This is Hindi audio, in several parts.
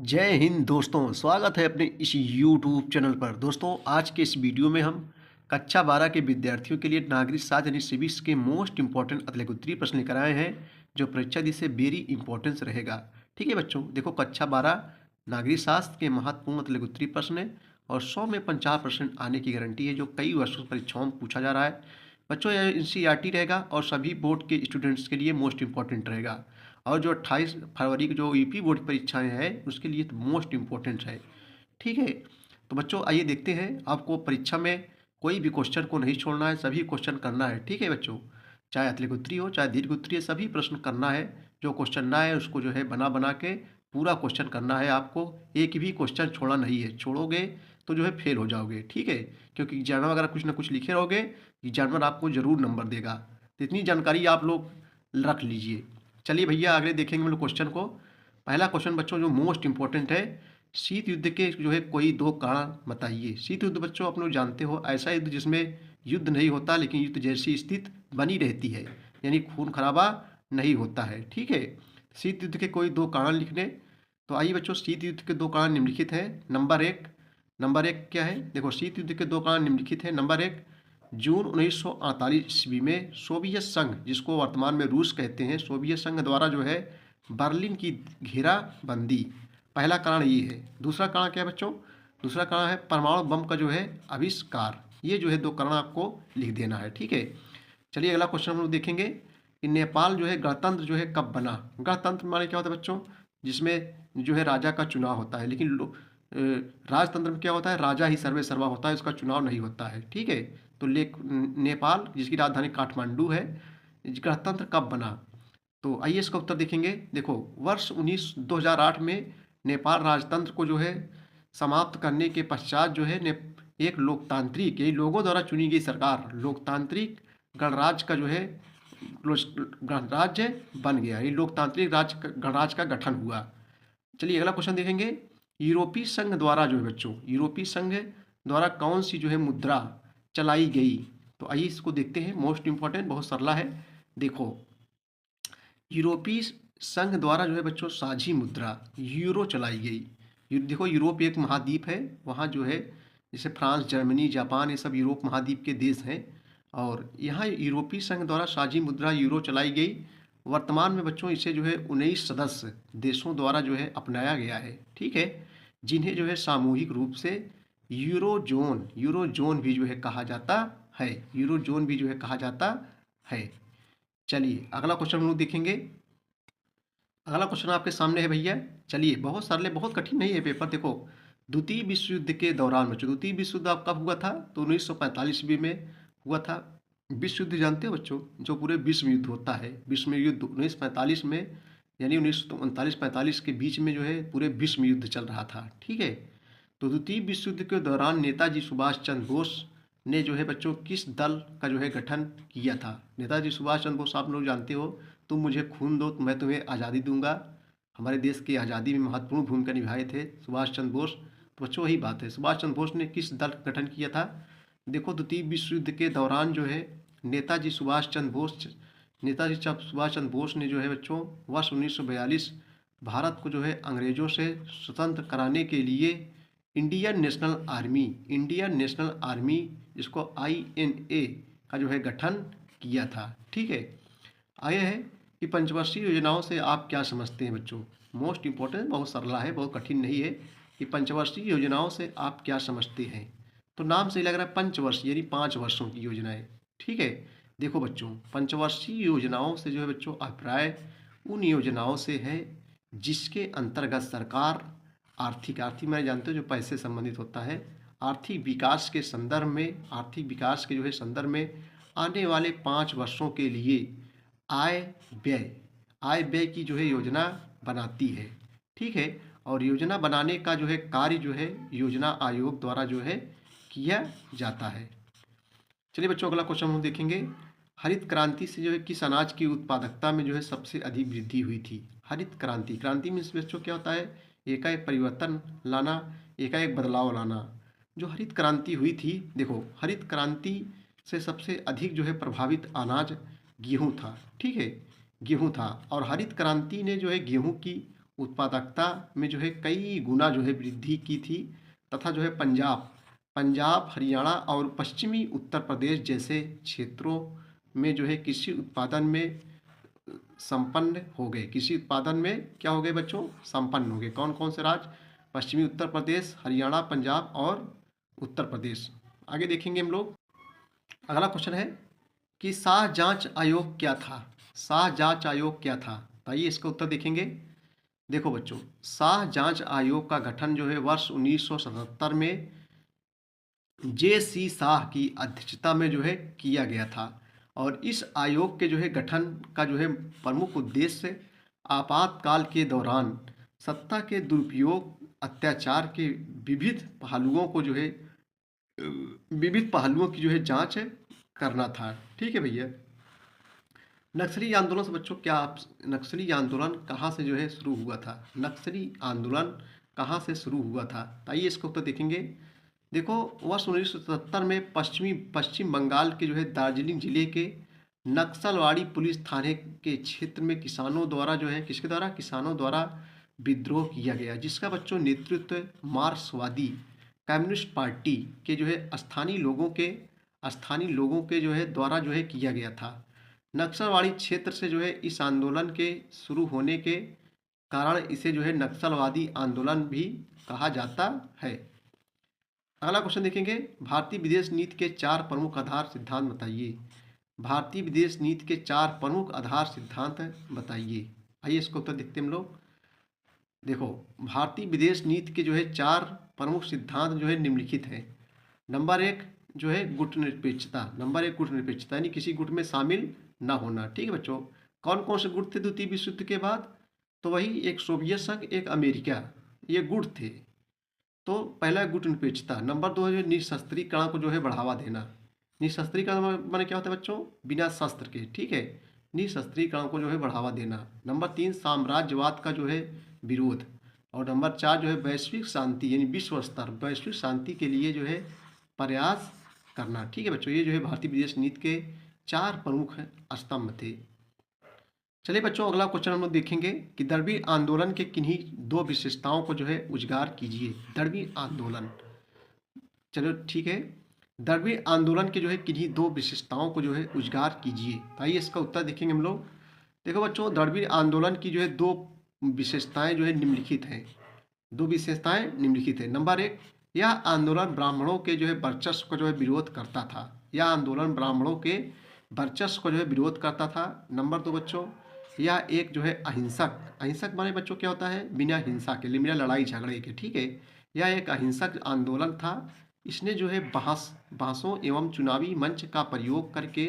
जय हिंद दोस्तों, स्वागत है अपने इस यूट्यूब चैनल पर। दोस्तों, आज के इस वीडियो में हम कक्षा 12 के विद्यार्थियों के लिए नागरिक शास्त्र यानी सिविक्स के मोस्ट इंपॉर्टेंट अगले उत्तरीय प्रश्न लेकर आए हैं, जो परीक्षा दी से वेरी इंपॉर्टेंस रहेगा। ठीक है बच्चों, देखो कक्षा 12 नागरिक शास्त्र के महत्वपूर्ण अगले उत्तरीय प्रश्न है और 100 में 50% आने की गारंटी है, जो कई वर्षों से परीक्षाओं में पूछा जा रहा है। बच्चों, यह एनसीईआरटी रहेगा और सभी बोर्ड के स्टूडेंट्स के लिए मोस्ट इंपॉर्टेंट रहेगा। और जो 28 फरवरी की जो यूपी बोर्ड की परीक्षाएं हैं उसके लिए तो मोस्ट इम्पोर्टेंट है। ठीक है, तो बच्चों आइए देखते हैं। आपको परीक्षा में कोई भी क्वेश्चन को नहीं छोड़ना है, सभी क्वेश्चन करना है। ठीक है बच्चों, चाहे अतिरिक्त उत्तरीय हो चाहे दीर्घ उत्तरीय, सभी प्रश्न करना है। जो क्वेश्चन ना है उसको जो है बना बना के पूरा क्वेश्चन करना है आपको। एक भी क्वेश्चन छोड़ना नहीं है, छोड़ोगे तो जो है फेल हो जाओगे। ठीक है, क्योंकि एग्जाम अगर कुछ ना कुछ लिखे रहोगे, एग्जामिनर आपको ज़रूर नंबर देगा। तो इतनी जानकारी आप लोग रख लीजिए। चलिए भैया आगे देखेंगे हम लोग क्वेश्चन को। पहला क्वेश्चन बच्चों जो मोस्ट इंपॉर्टेंट है, शीत युद्ध के जो है कोई दो कारण बताइए। शीत युद्ध बच्चों आप लोग जानते हो, ऐसा युद्ध जिसमें युद्ध नहीं होता लेकिन युद्ध जैसी स्थिति बनी रहती है, यानी खून खराबा नहीं होता है। ठीक है, शीत युद्ध के कोई दो कारण लिखने। तो आइए बच्चों, शीत युद्ध के दो कारण निम्नलिखित हैं। नंबर एक क्या है, देखो शीत युद्ध के दो कारण निम्नलिखित हैं। नंबर एक, जून 1948 ईस्वी में सोवियत संघ, जिसको वर्तमान में रूस कहते हैं, सोवियत संघ द्वारा जो है बर्लिन की घेराबंदी, पहला कारण ये है। दूसरा कारण क्या है बच्चों, दूसरा कारण है परमाणु बम का जो है आविष्कार। ये जो है दो कारण आपको लिख देना है। ठीक है, चलिए अगला क्वेश्चन हम लोग देखेंगे कि नेपाल जो है गणतंत्र जो है कब बना। गणतंत्र माने क्या होता है बच्चों, जिसमें जो है राजा का चुनाव होता है, लेकिन राजतंत्र में क्या होता है, राजा ही सर्वे सर्वा होता है, उसका चुनाव नहीं होता है। ठीक है, तो नेपाल जिसकी राजधानी काठमांडू है, गणतंत्र कब बना। तो आइए इसका उत्तर देखेंगे। देखो वर्ष 2008 में नेपाल राजतंत्र को जो है समाप्त करने के पश्चात जो है एक लोकतांत्रिक, ये लोगों द्वारा चुनी गई सरकार, लोकतांत्रिक गणराज्य का जो है गणराज्य बन गया। ये लोकतांत्रिक गणराज्य का गठन हुआ। चलिए अगला क्वेश्चन देखेंगे। यूरोपीय संघ द्वारा जो है बच्चों, यूरोपीय संघ द्वारा कौन सी जो है मुद्रा चलाई गई। तो आइए इसको देखते हैं। मोस्ट इंपॉर्टेंट, बहुत सरला है। देखो यूरोपीय संघ द्वारा जो है बच्चों साझी मुद्रा यूरो चलाई गई। देखो यूरोप एक महाद्वीप है, वहाँ जो है जैसे फ्रांस, जर्मनी, जापान, ये सब यूरोप महाद्वीप के देश हैं और यहाँ यूरोपीय संघ द्वारा साझी मुद्रा यूरो चलाई गई। वर्तमान में बच्चों इसे जो है 19 सदस्य देशों द्वारा जो है अपनाया गया है। ठीक है, जिन्हें जो है सामूहिक रूप से यूरो जोन भी जो है कहा जाता है, यूरो जोन भी जो है कहा जाता है। चलिए अगला क्वेश्चन हम लोग देखेंगे। अगला क्वेश्चन आपके सामने है भैया। चलिए, बहुत सरल है, बहुत कठिन नहीं है पेपर। देखो द्वितीय विश्व युद्ध के दौरान बच्चों, द्वितीय विश्व युद्ध कब हुआ था, तो 1945 ईस्वी में हुआ था। विश्व युद्ध जानते हो बच्चों, जो पूरे विश्व युद्ध होता है, विश्व युद्ध 1945 में, यानी 1939-45 के बीच में जो है पूरे विश्व युद्ध चल रहा था। ठीक है, तो द्वितीय विश्व युद्ध के दौरान नेताजी सुभाष चंद्र बोस ने जो है बच्चों किस दल का जो है गठन किया था। नेताजी सुभाष चंद्र बोस आप लोग जानते हो, तुम मुझे खून दो तो मैं तुम्हें आज़ादी दूंगा, हमारे देश की आज़ादी में महत्वपूर्ण भूमिका निभाए थे सुभाष चंद्र बोस। तो बच्चों वही बात है, सुभाष चंद्र बोस ने किस दल का गठन किया था। देखो द्वितीय विश्व युद्ध के दौरान जो है नेताजी सुभाष चंद्र बोस ने जो है बच्चों वर्ष 1942 भारत को जो है अंग्रेजों से स्वतंत्र कराने के लिए इंडियन नेशनल आर्मी जिसको INA का जो है गठन किया था। ठीक है, आगे है कि पंचवर्षीय योजनाओं से आप क्या समझते हैं बच्चों। मोस्ट इंपॉर्टेंट, बहुत सरला है, बहुत कठिन नहीं है कि पंचवर्षीय योजनाओं से आप क्या समझते हैं। तो नाम से ही लग रहा है पंचवर्षीय यानी 5 वर्षों की योजनाएं। ठीक है, देखो बच्चों पंचवर्षीय योजनाओं से जो है बच्चों अभिप्राय उन योजनाओं से है जिसके अंतर्गत सरकार आर्थिक मैं जानते हो जो पैसे संबंधित होता है, आर्थिक विकास के जो है संदर्भ में आने वाले 5 वर्षों के लिए आय व्यय आय व्यय की जो है योजना बनाती है। ठीक है, और योजना बनाने का जो है कार्य जो है योजना आयोग द्वारा जो है किया जाता है। चलिए बच्चों अगला क्वेश्चन हम देखेंगे। हरित क्रांति से जो है किस अनाज की उत्पादकता में जो है सबसे अधिक वृद्धि हुई थी। हरित क्रांति में बच्चों क्या होता है, एकाएक परिवर्तन लाना, एकाएक बदलाव लाना। जो हरित क्रांति हुई थी, देखो हरित क्रांति से सबसे अधिक जो है प्रभावित अनाज गेहूँ था। ठीक है, गेहूँ था और हरित क्रांति ने जो है गेहूँ की उत्पादकता में जो है कई गुना जो है वृद्धि की थी, तथा जो है पंजाब, हरियाणा और पश्चिमी उत्तर प्रदेश जैसे क्षेत्रों में जो है कृषि उत्पादन में संपन्न हो गए। कृषि उत्पादन में क्या हो गए बच्चों? संपन्न हो गए। कौन कौन से राज्य? पश्चिमी उत्तर प्रदेश, हरियाणा, पंजाब और उत्तर प्रदेश। आगे देखेंगे हम लोग। अगला क्वेश्चन है कि शाह जांच आयोग क्या था? शाह जांच आयोग क्या था? आइए इसका उत्तर देखेंगे। देखो बच्चों, शाह जांच आयोग का गठन जो है वर्ष 1977 में जे.सी. शाह की अध्यक्षता में जो है किया गया था। और इस आयोग के जो है गठन का जो है प्रमुख उद्देश्य आपातकाल के दौरान सत्ता के दुरुपयोग, अत्याचार के विविध पहलुओं की जो है जांच करना था। ठीक है भैया। नक्सली आंदोलन से बच्चों क्या नक्सली आंदोलन कहाँ से जो है शुरू हुआ था? नक्सली आंदोलन कहाँ से शुरू हुआ था? आइए इसको उत्तर देखेंगे। देखो, वर्ष 1977 में पश्चिम बंगाल के जो है दार्जिलिंग जिले के नक्सलवाड़ी पुलिस थाने के क्षेत्र में किसानों द्वारा जो है किसानों द्वारा विद्रोह किया गया, जिसका बच्चों नेतृत्व मार्क्सवादी कम्युनिस्ट पार्टी के जो है स्थानीय लोगों के जो है द्वारा जो है किया गया था। नक्सलवाड़ी क्षेत्र से जो है इस आंदोलन के शुरू होने के कारण इसे जो है नक्सलवादी आंदोलन भी कहा जाता है। अगला क्वेश्चन देखेंगे। भारतीय विदेश नीति के 4 प्रमुख आधार सिद्धांत बताइए। भारतीय विदेश नीति के 4 प्रमुख आधार सिद्धांत बताइए। आइए इसको उत्तर देखते हैं हम लोग। देखो, भारतीय विदेश नीति के जो है 4 प्रमुख सिद्धांत जो है निम्नलिखित हैं। नंबर 1 जो है गुटनिरपेक्षता, यानी किसी गुट में शामिल ना होना। ठीक है बच्चों। कौन कौन से गुट थे द्वितीय विश्व युद्ध के बाद? तो वही एक सोवियत संघ, एक अमेरिका, ये गुट थे। तो पहला गुटनिरपेक्षता। नंबर 2 है निशस्त्रीकरण को जो है बढ़ावा देना। निशस्त्रीकरण माने क्या होता है बच्चों? बिना शस्त्र के। ठीक है, निशस्त्रीकरण को जो है बढ़ावा देना। नंबर 3 साम्राज्यवाद का जो है विरोध। और नंबर 4 जो है वैश्विक शांति, यानी विश्व स्तर वैश्विक शांति के लिए जो है प्रयास करना। ठीक है बच्चों, ये जो है भारतीय विदेश नीति के 4 प्रमुख स्तंभ थे। चलिए बच्चों, अगला क्वेश्चन हम लोग देखेंगे कि द्रविड़ आंदोलन के किन्हीं 2 विशेषताओं को जो है उजागर कीजिए। द्रविड़ आंदोलन, चलो ठीक है। द्रविड़ आंदोलन के जो है किन्हीं 2 विशेषताओं को जो है उजागर कीजिए। आइए इसका उत्तर देखेंगे हम लोग। देखो बच्चों, द्रविड़ आंदोलन की जो है 2 विशेषताएं जो है निम्नलिखित हैं। 2 विशेषताएं निम्नलिखित है। नंबर 1, यह आंदोलन ब्राह्मणों के जो है वर्चस्व को जो है विरोध करता था। यह आंदोलन ब्राह्मणों के वर्चस्व को जो है विरोध करता था। नंबर 2 बच्चों, यह एक जो है अहिंसक माने बच्चों क्या होता है? बिना हिंसा के, बिना लड़ाई झगड़े के। ठीक है, यह एक अहिंसक आंदोलन था। इसने जो है बहसों एवं चुनावी मंच का प्रयोग करके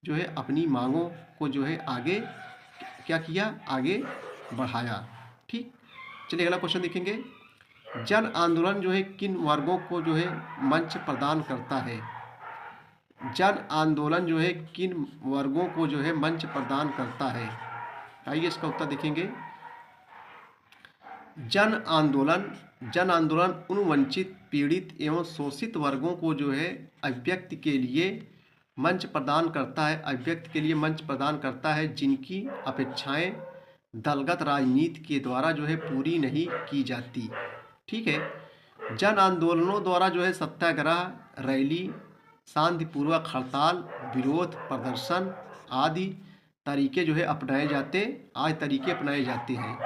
जो है अपनी मांगों को जो है आगे क्या किया? आगे बढ़ाया। ठीक, चलिए अगला क्वेश्चन देखेंगे। जन आंदोलन जो है किन वर्गों को जो है मंच प्रदान करता है? जन आंदोलन जो है किन वर्गों को जो है मंच प्रदान करता है? आइए इसका उत्तर देखेंगे। जन आंदोलन उन वंचित, पीड़ित एवं शोषित वर्गों को जो है अभिव्यक्ति के लिए मंच प्रदान करता है जिनकी अपेक्षाएं दलगत राजनीति के द्वारा जो है पूरी नहीं की जाती। ठीक है, जन आंदोलनों द्वारा जो है सत्याग्रह, रैली, शांतिपूर्वक हड़ताल, विरोध प्रदर्शन आदि तरीके जो है अपनाए जाते हैं।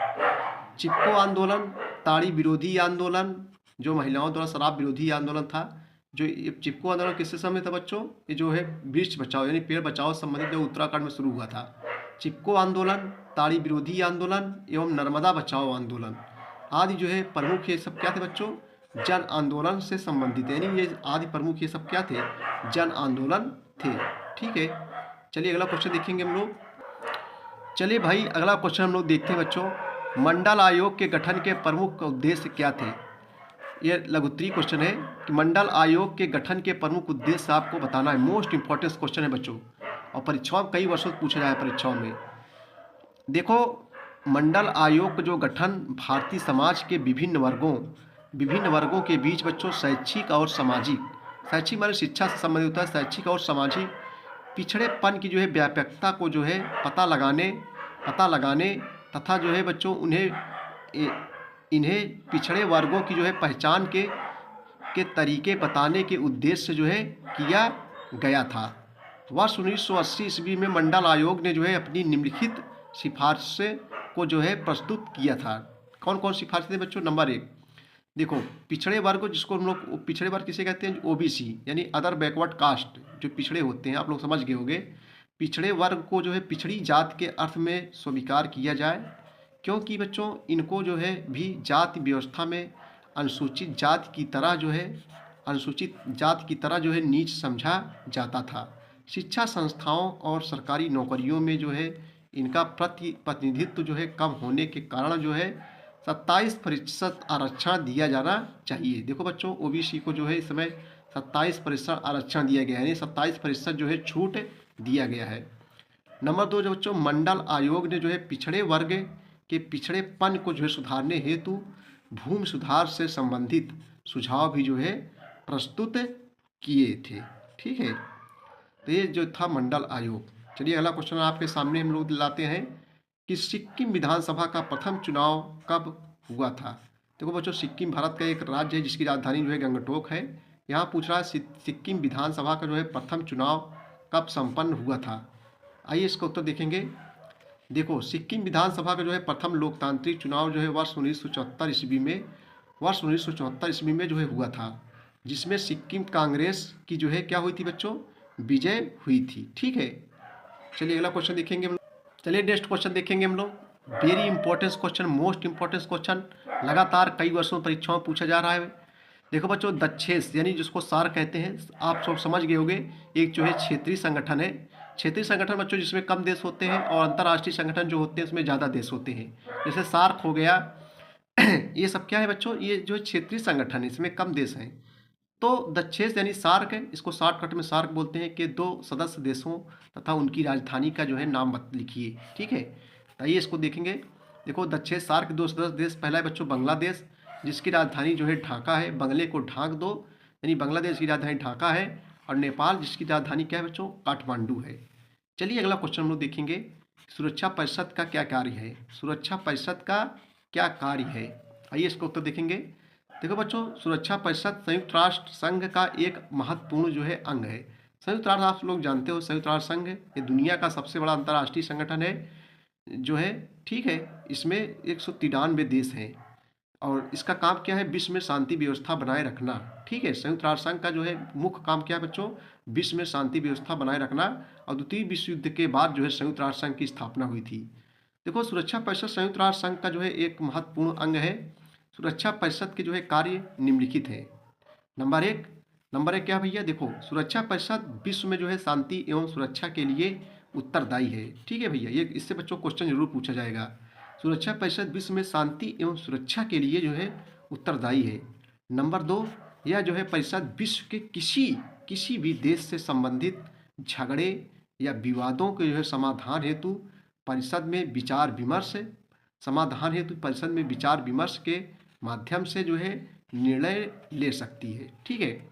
चिपको आंदोलन, ताड़ी विरोधी आंदोलन, जो महिलाओं द्वारा शराब विरोधी आंदोलन था। जो ये चिपको आंदोलन किससे संबंधित था बच्चों? ये जो है वृक्ष बचाओ यानी पेड़ बचाओ संबंधित जो उत्तराखंड में शुरू हुआ था। चिपको आंदोलन, ताड़ी विरोधी आंदोलन एवं नर्मदा बचाओ आंदोलन आदि जो है प्रमुख, ये सब क्या थे बच्चों? जन आंदोलन से संबंधित, यानी ये आदि प्रमुख ये सब क्या थे? जन आंदोलन थे। ठीक है, चलिए अगला क्वेश्चन देखेंगे हम लोग। चलिए भाई, अगला क्वेश्चन हम लोग देखते हैं बच्चों। मंडल आयोग के गठन के प्रमुख उद्देश्य क्या थे? ये लघुत्तरीय क्वेश्चन है कि मंडल आयोग के गठन के प्रमुख उद्देश्य आपको बताना है। मोस्ट इंपॉर्टेंट क्वेश्चन है बच्चों, और परीक्षाओं में कई वर्षों से पूछा जाए परीक्षाओं में। देखो, मंडल आयोग का जो गठन भारतीय समाज के विभिन्न वर्गों के बीच बच्चों शैक्षिक माने शिक्षा से संबंधित होता है। शैक्षिक और सामाजिक पिछड़ेपन की जो है व्यापकता को जो है पता लगाने तथा जो है बच्चों उन्हें इन्हें पिछड़े वर्गों की जो है पहचान के तरीके बताने के उद्देश्य से जो है किया गया था। वर्ष 1980 ईस्वी में मंडल आयोग ने जो है अपनी निम्नलिखित सिफारिशें को जो है प्रस्तुत किया था। कौन कौन सिफारिशें थी बच्चों? नंबर 1, देखो पिछड़े वर्ग को, जिसको हम लोग पिछड़े वर्ग किसे कहते हैं? ओबीसी यानी अदर बैकवर्ड कास्ट, जो पिछड़े होते हैं, आप लोग समझ गए होंगे। पिछड़े वर्ग को जो है पिछड़ी जात के अर्थ में स्वीकार किया जाए, क्योंकि बच्चों इनको जो है भी जाति व्यवस्था में अनुसूचित जाति की तरह जो है नीच समझा जाता था। शिक्षा संस्थाओं और सरकारी नौकरियों में जो है इनका प्रतिनिधित्व जो है कम होने के कारण जो है 27% आरक्षण दिया जाना चाहिए। देखो बच्चों, ओबीसी को जो है इस समय 27% आरक्षण दिया गया है, यानी 27% जो है छूट दिया गया है। नंबर 2, जो बच्चों मंडल आयोग ने जो है पिछड़े वर्ग के पिछड़ेपन को जो है सुधारने हेतु भूमि सुधार से संबंधित सुझाव भी जो है प्रस्तुत किए थे। ठीक है, तो ये जो था मंडल आयोग। चलिए अगला क्वेश्चन आपके सामने हम लोग लाते हैं कि सिक्किम विधानसभा का प्रथम चुनाव कब हुआ था? देखो बच्चों, सिक्किम भारत का एक राज्य है जिसकी राजधानी जो है गंगटोक है। यहाँ पूछ रहा है सिक्किम विधानसभा का जो है प्रथम चुनाव कब संपन्न हुआ था। आइए इसका उत्तर देखेंगे। देखो, सिक्किम विधानसभा का जो है प्रथम लोकतांत्रिक चुनाव जो है वर्ष 1974 ईस्वी में जो है हुआ था, जिसमें सिक्किम कांग्रेस की जो है क्या हुई थी बच्चों? विजय हुई थी। ठीक है, चलिए अगला क्वेश्चन देखेंगे हम लोग। चलिए नेक्स्ट क्वेश्चन देखेंगे हम लोग। Very important question, most important question, लगातार कई वर्षों परीक्षाओं में पूछा जा रहा है। देखो बच्चों, दक्षेस यानी जिसको सार कहते हैं, आप सब समझ गए होंगे, एक जो है क्षेत्रीय संगठन है। क्षेत्रीय संगठन बच्चों जिसमें कम देश होते हैं, और अंतर्राष्ट्रीय संगठन जो होते हैं उसमें ज़्यादा देश होते हैं। जैसे सार्क हो गया ये सब क्या है बच्चों? ये जो क्षेत्रीय संगठन है इसमें कम देश हैं। तो दक्षेस यानी सार्क है, इसको शॉर्टकट में सार्क बोलते हैं, कि 2 सदस्य देशों तथा उनकी राजधानी का जो है नाम लिखिए। ठीक है, तो आइए इसको देखेंगे। देखो, दक्षेस सार्क 2 सदस्य देश, पहला है बच्चों बांग्लादेश, जिसकी राजधानी जो है ढाका है। बंगले को ढाक दो, यानी बांग्लादेश की राजधानी ढाका है। और नेपाल, जिसकी राजधानी क्या है बच्चों? काठमांडू है। चलिए अगला क्वेश्चन हम लोग देखेंगे, सुरक्षा परिषद का क्या कार्य है? सुरक्षा परिषद का क्या कार्य है? आइए इसका उत्तर देखेंगे। देखो बच्चों, सुरक्षा परिषद संयुक्त राष्ट्र संघ का एक महत्वपूर्ण जो है अंग है। संयुक्त राष्ट्र, आप लोग जानते हो, संयुक्त राष्ट्र संघ ये दुनिया का सबसे बड़ा अंतर्राष्ट्रीय संगठन है जो है। ठीक है, इसमें 193 देश हैं, और इसका काम क्या है? विश्व में शांति व्यवस्था बनाए रखना। ठीक है, संयुक्त राष्ट्र संघ का जो है मुख्य काम क्या है बच्चों? विश्व में शांति व्यवस्था बनाए रखना। और द्वितीय विश्व युद्ध के बाद जो है संयुक्त राष्ट्र संघ की स्थापना हुई थी। देखो, सुरक्षा परिषद संयुक्त राष्ट्र संघ का जो है एक महत्वपूर्ण अंग है। सुरक्षा परिषद के जो है कार्य निम्नलिखित है। नंबर एक क्या भैया? देखो, सुरक्षा परिषद विश्व में जो है शांति एवं सुरक्षा के लिए उत्तरदायी है। ठीक है भैया, ये इससे बच्चों क्वेश्चन जरूर पूछा जाएगा। सुरक्षा परिषद विश्व में शांति एवं सुरक्षा के लिए जो है उत्तरदायी है। नंबर 2, यह जो है परिषद विश्व के किसी भी देश से संबंधित झगड़े या विवादों के जो है समाधान हेतु परिषद में विचार विमर्श के माध्यम से जो है निर्णय ले सकती है। ठीक है,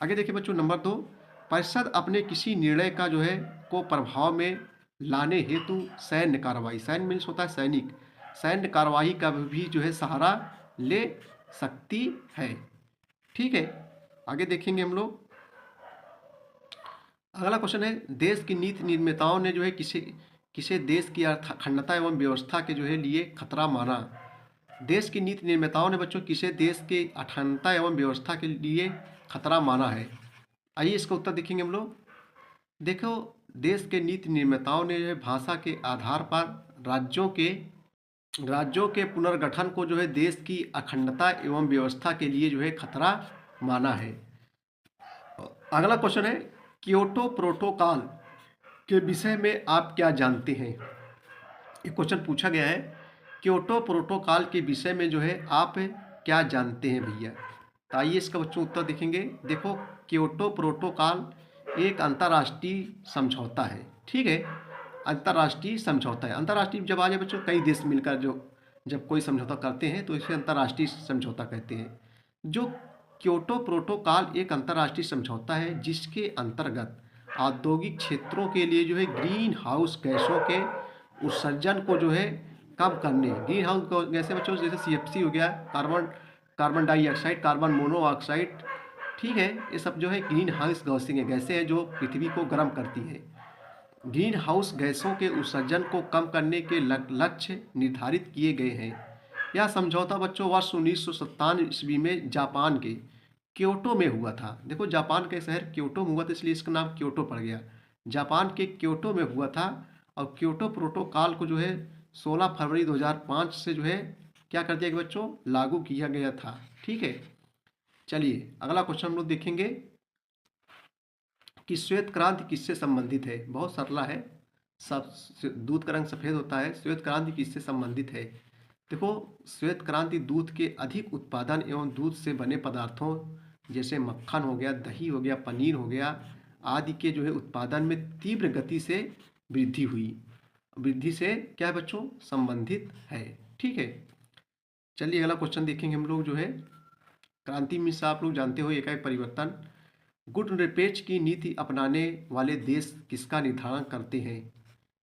आगे देखिए बच्चों, नंबर 2, परिषद अपने किसी निर्णय का जो है को प्रभाव में लाने हेतु सैन्य कार्रवाई, सैन्य मीन्स होता है सैनिक, सैन्य कार्रवाई का भी जो है सहारा ले सकती है। ठीक है, आगे देखेंगे हम लोग। अगला क्वेश्चन है, देश की नीति निर्माताओं ने जो है किसे देश की अखंडता एवं व्यवस्था के जो है लिए खतरा माना? देश की नीति निर्माताओं ने बच्चों किसे देश के अखंडता एवं व्यवस्था के लिए खतरा माना है? आइए इसका उत्तर देखेंगे हम लोग। देखो, देश के नीति निर्माताओं ने जो है भाषा के आधार पर राज्यों के पुनर्गठन को जो है देश की अखंडता एवं व्यवस्था के लिए जो है खतरा माना है। अगला क्वेश्चन है, क्योटो प्रोटोकॉल के विषय में आप क्या जानते हैं? ये क्वेश्चन पूछा गया है, क्योटो प्रोटोकॉल के विषय में जो है आप क्या जानते हैं भैया? तो आइए इसका बच्चों उत्तर देखेंगे। देखो, क्योटो प्रोटोकॉल एक अंतर्राष्ट्रीय समझौता है। ठीक है, अंतर्राष्ट्रीय समझौता है। अंतर्राष्ट्रीय जब आ जाए बच्चों, कई देश मिलकर जब कोई समझौता करते हैं तो इसे अंतर्राष्ट्रीय समझौता कहते हैं। जो क्योटो प्रोटोकॉल एक अंतर्राष्ट्रीय समझौता है जिसके अंतर्गत औद्योगिक क्षेत्रों के लिए जो है ग्रीन हाउस गैसों के उत्सर्जन को जो है कम करने। ग्रीन हाउस गैसें बच्चों जैसे CFC हो गया, carbon carbon dioxide, carbon monoxide, ठीक है, ये सब जो है ग्रीन हाउस गैसें हैं जो पृथ्वी को गर्म करती हैं। ग्रीन हाउस गैसों के उत्सर्जन को कम करने के लक्ष्य निर्धारित किए गए हैं। यह समझौता बच्चों वर्ष 1957 ईस्वी में जापान के क्योटो में हुआ था। देखो जापान के शहर क्योटो में हुआ था, इसलिए इसका नाम क्योटो पड़ गया। जापान के क्योटो में हुआ था और क्योटो प्रोटोकॉल को जो है 16 फरवरी 2005 से जो है क्या कर दिया गया बच्चों, लागू किया गया था। ठीक है, चलिए अगला क्वेश्चन हम लोग देखेंगे कि श्वेत क्रांति किससे संबंधित है। बहुत सरला है, सब दूध का रंग सफ़ेद होता है। श्वेत क्रांति किससे संबंधित है? देखो श्वेत क्रांति दूध के अधिक उत्पादन एवं दूध से बने पदार्थों जैसे मक्खन हो गया, दही हो गया, पनीर हो गया आदि के जो है उत्पादन में तीव्र गति से वृद्धि हुई, वृद्धि से क्या है बच्चों, संबंधित है। ठीक है, चलिए अगला क्वेश्चन देखेंगे हम लोग जो है क्रांति में से आप लोग जानते हो एकाएक परिवर्तन। गुटनिरपेक्ष की नीति अपनाने वाले देश किसका निर्धारण करते हैं?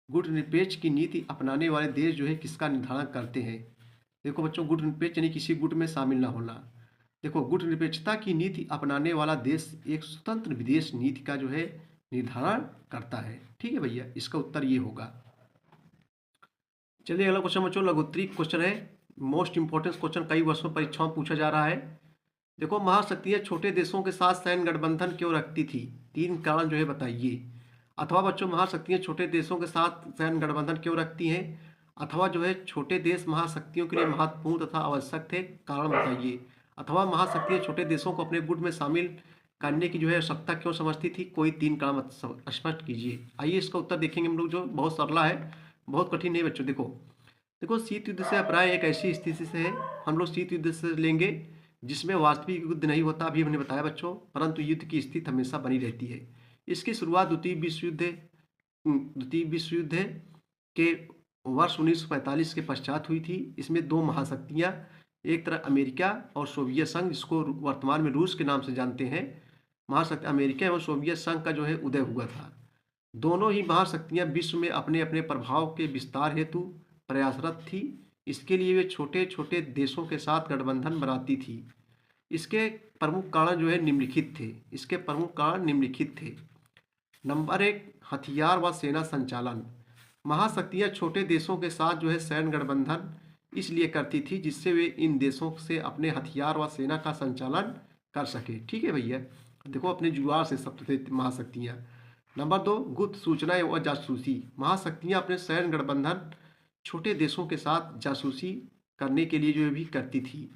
गुटनिरपेक्ष की नीति अपनाने वाले देश जो है किसका निर्धारण करते हैं? देखो बच्चों गुटनिरपेक्ष यानी किसी गुट में शामिल ना होना। देखो गुटनिरपेक्षता की नीति अपनाने वाला देश एक स्वतंत्र विदेश नीति का जो है निर्धारण करता है। ठीक है भैया, इसका उत्तर ये होगा। चलिए अगला क्वेश्चन बच्चों लघुत्तरी क्वेश्चन है, मोस्ट इंपॉर्टेंट क्वेश्चन, कई वर्षों परीक्षाओं में पूछा जा रहा है। देखो महाशक्तियां छोटे देशों के साथ सैन्य गठबंधन क्यों रखती थी? 3 कारण जो है बताइए। अथवा बच्चों महाशक्तियां छोटे देशों के साथ सैन्य गठबंधन क्यों रखती हैं? अथवा जो है छोटे देश महाशक्तियों के लिए महत्वपूर्ण तथा आवश्यक थे, कारण बताइए। अथवा महाशक्तियां छोटे देशों को अपने गुट में शामिल करने की जो है आवश्यकता क्यों समझती थी? कोई 3 कारण स्पष्ट कीजिए। आइए इसका उत्तर देखेंगे हम लोग, जो बहुत सरला है, बहुत कठिन नहीं बच्चों। देखो देखो शीत युद्ध से अपराय एक ऐसी स्थिति से है, हम लोग शीत युद्ध से लेंगे जिसमें वास्तविक युद्ध नहीं होता, अभी हमने बताया बच्चों, परंतु युद्ध की स्थिति हमेशा बनी रहती है। इसकी शुरुआत द्वितीय विश्व युद्ध के वर्ष 1945 के पश्चात हुई थी। इसमें 2 महाशक्तियां, एक तरफ अमेरिका और सोवियत संघ, जिसको वर्तमान में रूस के नाम से जानते हैं, महाशक्ति अमेरिका एवं सोवियत संघ का जो है उदय हुआ था। दोनों ही महाशक्तियां विश्व में अपने अपने प्रभाव के विस्तार हेतु प्रयासरत थी। इसके लिए वे छोटे छोटे देशों के साथ गठबंधन बनाती थी। इसके प्रमुख कारण जो है निम्नलिखित थे। इसके प्रमुख कारण निम्नलिखित थे। नंबर 1, हथियार व सेना संचालन। महाशक्तियां छोटे देशों के साथ जो है सैन्य गठबंधन इसलिए करती थी जिससे वे इन देशों से अपने हथियार व सेना का संचालन कर सके। ठीक है भैया, देखो अपने जुगाड़ से सब थे महाशक्तियाँ। नंबर 2, गुप्त सूचना एवं जासूसी। महाशक्तियाँ अपने सैन्य गठबंधन छोटे देशों के साथ जासूसी करने के लिए जो भी करती थी।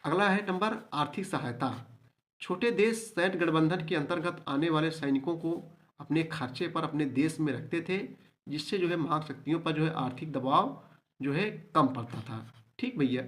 अगला है नंबर, आर्थिक सहायता। छोटे देश सैन्य गठबंधन के अंतर्गत आने वाले सैनिकों को अपने खर्चे पर अपने देश में रखते थे, जिससे जो है महाशक्तियों पर जो है आर्थिक दबाव जो है कम पड़ता था। ठीक भैया।